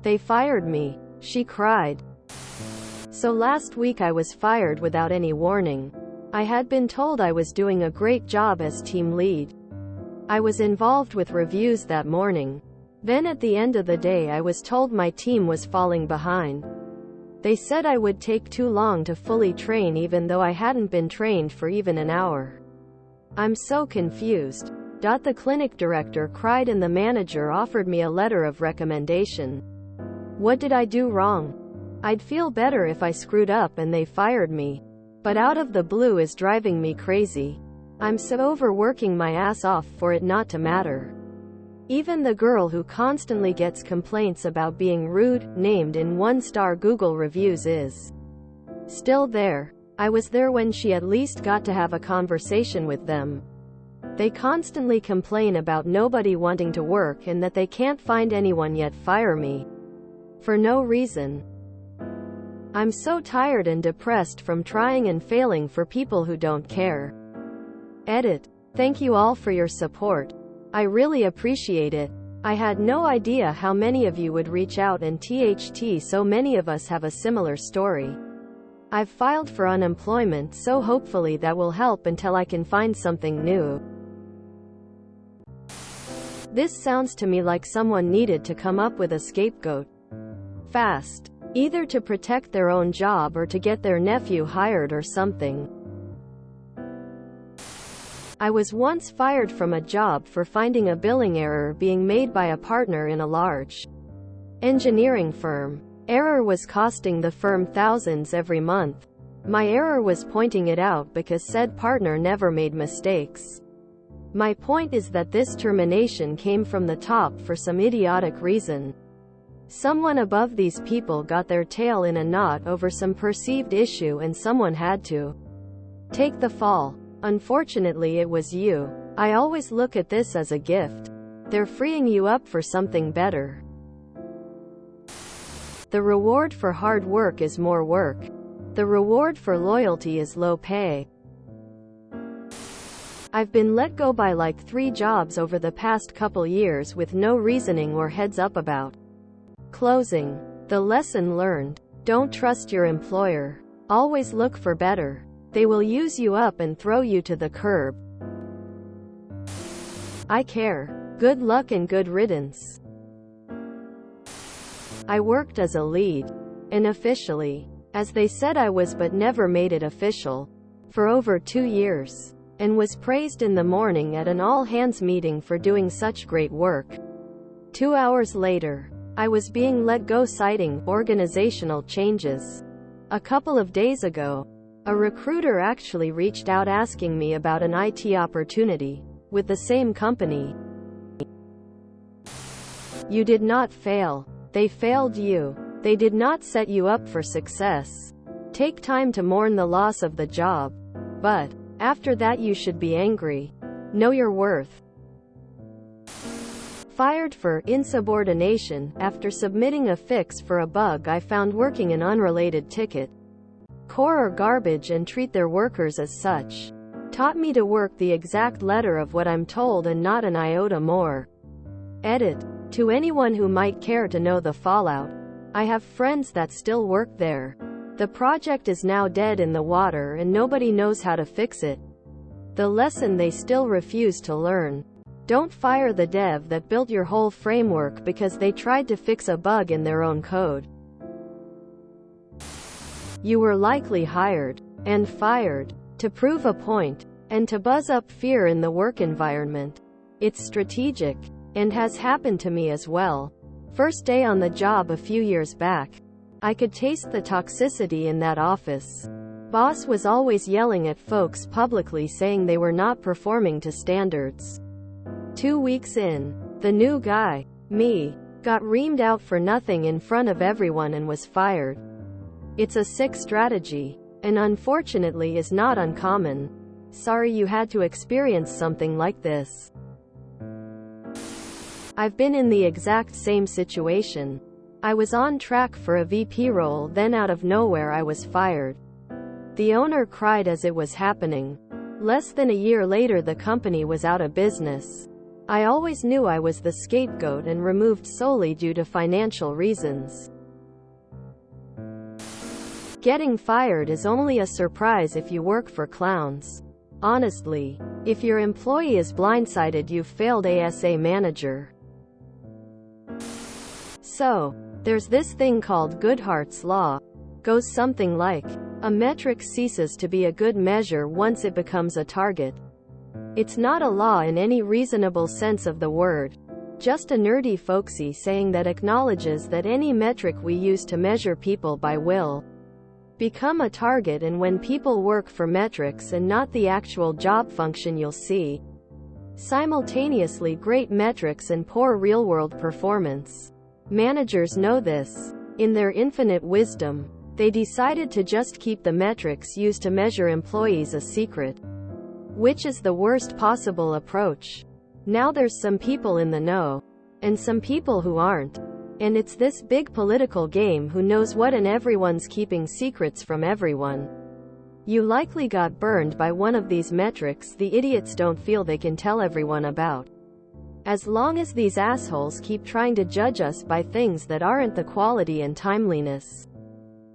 They fired me, she cried. So last week I was fired without any warning. I had been told I was doing a great job as team lead. I was involved with reviews that morning. Then at the end of the day I was told my team was falling behind. They said I would take too long to fully train even though I hadn't been trained for even an hour. I'm so confused. The clinic director cried and the manager offered me a letter of recommendation. What did I do wrong? I'd feel better if I screwed up and they fired me. But out of the blue is driving me crazy. I'm so overworking my ass off for it not to matter. Even the girl who constantly gets complaints about being rude, named in 1-star Google reviews is still there. I was there when she at least got to have a conversation with them. They constantly complain about nobody wanting to work and that they can't find anyone yet fire me. For no reason. I'm so tired and depressed from trying and failing for people who don't care. Edit. Thank you all for your support. I really appreciate it. I had no idea how many of you would reach out and so many of us have a similar story. I've filed for unemployment so hopefully that will help until I can find something new. This sounds to me like someone needed to come up with a scapegoat. Fast. Either to protect their own job or to get their nephew hired or something. I was once fired from a job for finding a billing error being made by a partner in a large engineering firm. Error was costing the firm thousands every month. My error was pointing it out because said partner never made mistakes. My point is that this termination came from the top for some idiotic reason. Someone above these people got their tail in a knot over some perceived issue and someone had to take the fall. Unfortunately it was you. I always look at this as a gift. They're freeing you up for something better. The reward for hard work is more work. The reward for loyalty is low pay. I've been let go by like 3 jobs over the past couple years with no reasoning or heads up about. Closing. The lesson learned. Don't trust your employer. Always look for better. They will use you up and throw you to the curb. I care. Good luck and good riddance. I worked as a lead. Unofficially. As they said I was but never made it official. For over 2 years. And was praised in the morning at an all-hands meeting for doing such great work. 2 hours later, I was being let go citing organizational changes. A couple of days ago, a recruiter actually reached out asking me about an IT opportunity with the same company. You did not fail. They failed you. They did not set you up for success. Take time to mourn the loss of the job. But after that you should be angry. Know your worth. Fired for insubordination after submitting a fix for a bug I found working an unrelated ticket. Core or garbage and treat their workers as such. Taught me to work the exact letter of what I'm told and not an iota more. Edit. To anyone who might care to know the fallout. I have friends that still work there. The project is now dead in the water and nobody knows how to fix it. The lesson they still refuse to learn. Don't fire the dev that built your whole framework because they tried to fix a bug in their own code. You were likely hired and fired to prove a point and to buzz up fear in the work environment. It's strategic and has happened to me as well. First day on the job a few years back, I could taste the toxicity in that office. Boss was always yelling at folks publicly saying they were not performing to standards. 2 weeks in, the new guy, me, got reamed out for nothing in front of everyone and was fired. It's a sick strategy, and unfortunately is not uncommon. Sorry you had to experience something like this. I've been in the exact same situation. I was on track for a VP role, then out of nowhere I was fired. The owner cried as it was happening. Less than a year later the company was out of business. I always knew I was the scapegoat and removed solely due to financial reasons. Getting fired is only a surprise if you work for clowns. Honestly, if your employee is blindsided, you've failed as a manager. So, there's this thing called Goodhart's Law. Goes something like, a metric ceases to be a good measure once it becomes a target. It's not a law in any reasonable sense of the word, just a nerdy folksy saying that acknowledges that any metric we use to measure people by will become a target, and when people work for metrics and not the actual job function, you'll see simultaneously great metrics and poor real-world performance. Managers know this. In their infinite wisdom, they decided to just keep the metrics used to measure employees a secret, which is the worst possible approach. Now there's some people in the know, and some people who aren't. And it's this big political game, who knows what, and everyone's keeping secrets from everyone. You likely got burned by one of these metrics the idiots don't feel they can tell everyone about. As long as these assholes keep trying to judge us by things that aren't the quality and timeliness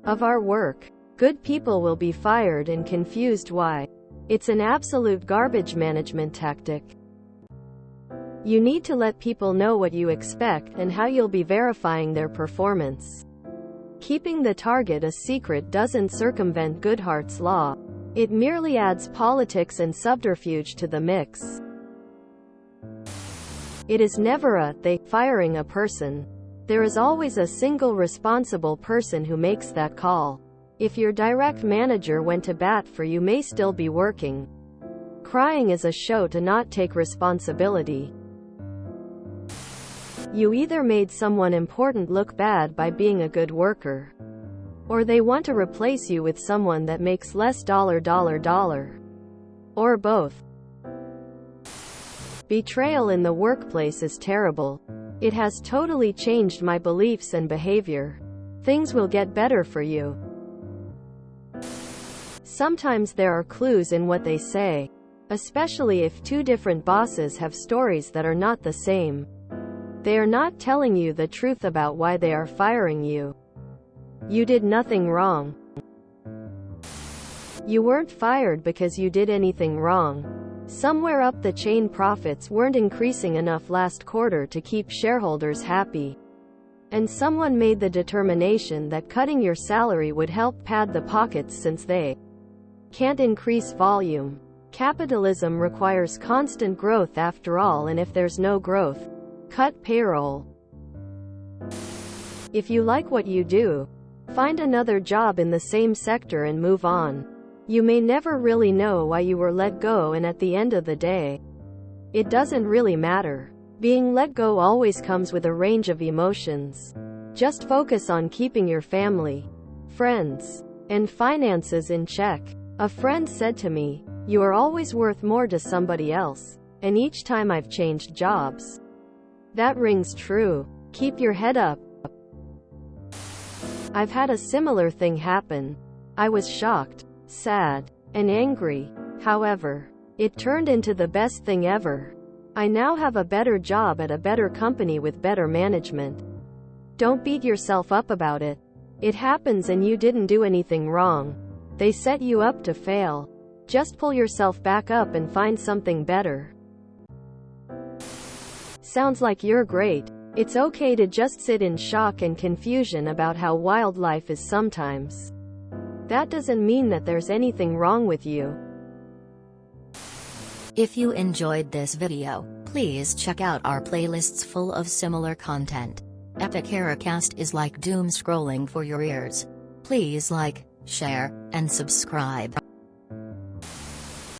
of our work, good people will be fired and confused why. It's an absolute garbage management tactic. You need to let people know what you expect and how you'll be verifying their performance. Keeping the target a secret doesn't circumvent Goodhart's Law. It merely adds politics and subterfuge to the mix. It is never a they firing a person. There is always a single responsible person who makes that call. If your direct manager went to bat for you, may still be working. Crying is a show to not take responsibility. You either made someone important look bad by being a good worker, or they want to replace you with someone that makes less dollar, or both. Betrayal in the workplace is terrible. It has totally changed my beliefs and behavior. Things will get better for you. Sometimes there are clues in what they say, especially if two different bosses have stories that are not the same. They are not telling you the truth about why they are firing you. You did nothing wrong. You weren't fired because you did anything wrong. Somewhere up the chain, profits weren't increasing enough last quarter to keep shareholders happy, and someone made the determination that cutting your salary would help pad the pockets since they can't increase volume. Capitalism requires constant growth after all, and if there's no growth, cut payroll. If you like what you do, find another job in the same sector and move on. You may never really know why you were let go, and at the end of the day, it doesn't really matter. Being let go always comes with a range of emotions. Just focus on keeping your family, friends, and finances in check. A friend said to me, "You are always worth more to somebody else." And each time I've changed jobs, that rings true. Keep your head up. I've had a similar thing happen. I was shocked, sad, and angry. However, it turned into the best thing ever. I now have a better job at a better company with better management. Don't beat yourself up about it. It happens and you didn't do anything wrong. They set you up to fail. Just pull yourself back up and find something better. Sounds like you're great. It's okay to just sit in shock and confusion about how wild life is sometimes. That doesn't mean that there's anything wrong with you. If you enjoyed this video, please check out our playlists full of similar content. Epic Heracast is like doom scrolling for your ears. Please like, share, and subscribe.